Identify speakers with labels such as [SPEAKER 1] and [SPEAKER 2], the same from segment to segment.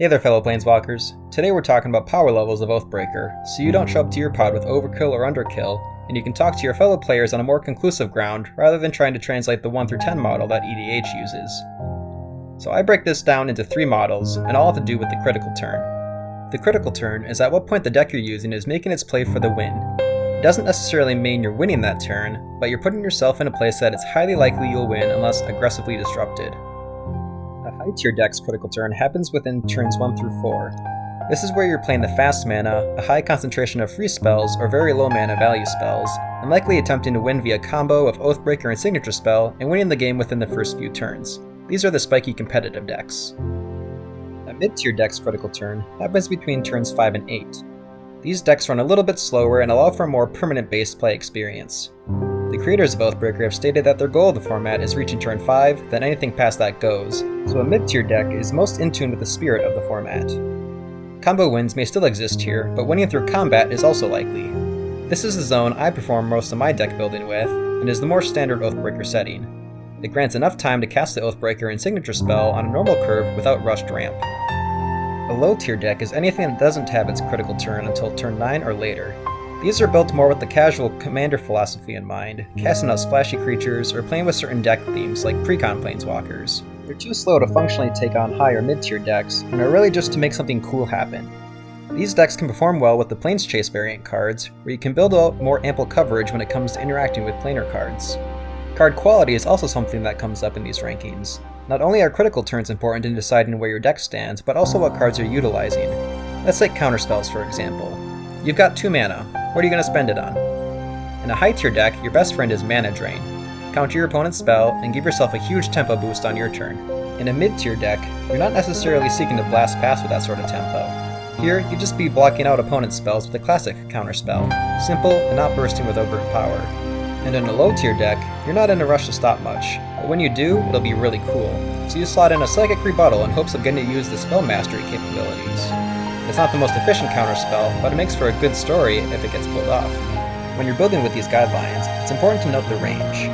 [SPEAKER 1] Hey there fellow Planeswalkers. Today we're talking about power levels of Oathbreaker, so you don't show up to your pod with overkill or underkill, and you can talk to your fellow players on a more conclusive ground rather than trying to translate the 1 through 10 model that EDH uses. So I break this down into 3 models, and all have to do with the critical turn. The critical turn is at what point the deck you're using is making its play for the win. It doesn't necessarily mean you're winning that turn, but you're putting yourself in a place that it's highly likely you'll win unless aggressively disrupted. A high tier deck's critical turn happens within turns 1 through 4. This is where you're playing the fast mana, a high concentration of free spells or very low mana value spells, and likely attempting to win via combo of Oathbreaker and Signature Spell and winning the game within the first few turns. These are the spiky competitive decks. A mid-tier deck's critical turn happens between turns 5 and 8. These decks run a little bit slower and allow for a more permanent base play experience. The creators of Oathbreaker have stated that their goal of the format is reaching turn 5, then anything past that goes, so a mid-tier deck is most in tune with the spirit of the format. Combo wins may still exist here, but winning through combat is also likely. This is the zone I perform most of my deck building with, and is the more standard Oathbreaker setting. It grants enough time to cast the Oathbreaker and Signature Spell on a normal curve without rushed ramp. A low-tier deck is anything that doesn't have its critical turn until turn 9 or later. These are built more with the casual commander philosophy in mind, casting out splashy creatures or playing with certain deck themes like Precon Planeswalkers. They're too slow to functionally take on high or mid-tier decks, and are really just to make something cool happen. These decks can perform well with the Planes Chase variant cards, where you can build out more ample coverage when it comes to interacting with planar cards. Card quality is also something that comes up in these rankings. Not only are critical turns important in deciding where your deck stands, but also what cards you're utilizing. Let's take counterspells for example. You've got 2 mana. What are you going to spend it on? In a high tier deck, your best friend is mana drain. Counter your opponent's spell and give yourself a huge tempo boost on your turn. In a mid tier deck, you're not necessarily seeking to blast past with that sort of tempo. Here, you'd just be blocking out opponent's spells with a classic counterspell, simple and not bursting with overt power. And in a low tier deck, you're not in a rush to stop much, but when you do, it'll be really cool. So you slot in a Psychic Rebuttal in hopes of getting to use the spell mastery capabilities. It's not the most efficient counterspell, but it makes for a good story if it gets pulled off. When you're building with these guidelines, it's important to note the range.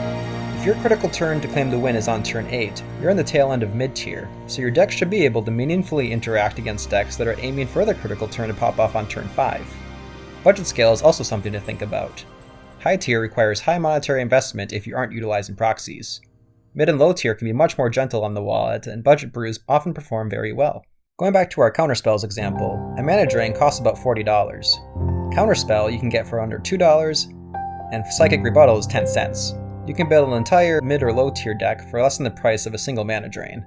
[SPEAKER 1] If your critical turn to claim the win is on turn 8, you're in the tail end of mid-tier, so your deck should be able to meaningfully interact against decks that are aiming for their critical turn to pop off on turn 5. Budget scale is also something to think about. High tier requires high monetary investment if you aren't utilizing proxies. Mid and low tier can be much more gentle on the wallet, and budget brews often perform very well. Going back to our counterspells example, a mana drain costs about $40. Counterspell you can get for under $2, and Psychic Rebuttal is 10 cents. You can build an entire mid or low tier deck for less than the price of a single mana drain.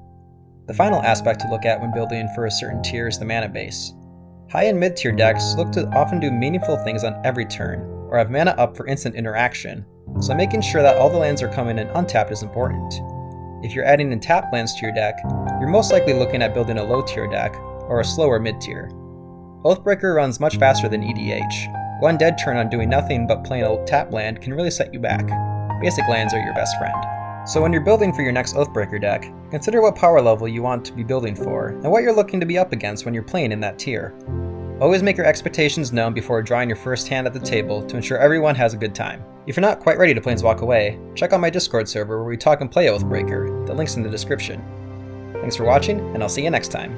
[SPEAKER 1] The final aspect to look at when building for a certain tier is the mana base. High and mid tier decks look to often do meaningful things on every turn, or have mana up for instant interaction, so making sure that all the lands are coming in untapped is important. If you're adding in tapped lands to your deck, you're most likely looking at building a low tier deck, or a slower mid tier. Oathbreaker runs much faster than EDH. One dead turn on doing nothing but playing a tapped land can really set you back. Basic lands are your best friend. So when you're building for your next Oathbreaker deck, consider what power level you want to be building for, and what you're looking to be up against when you're playing in that tier. Always make your expectations known before drawing your first hand at the table to ensure everyone has a good time. If you're not quite ready to planeswalk away, check out my Discord server where we talk and play Oathbreaker. The link's in the description. Thanks for watching, and I'll see you next time.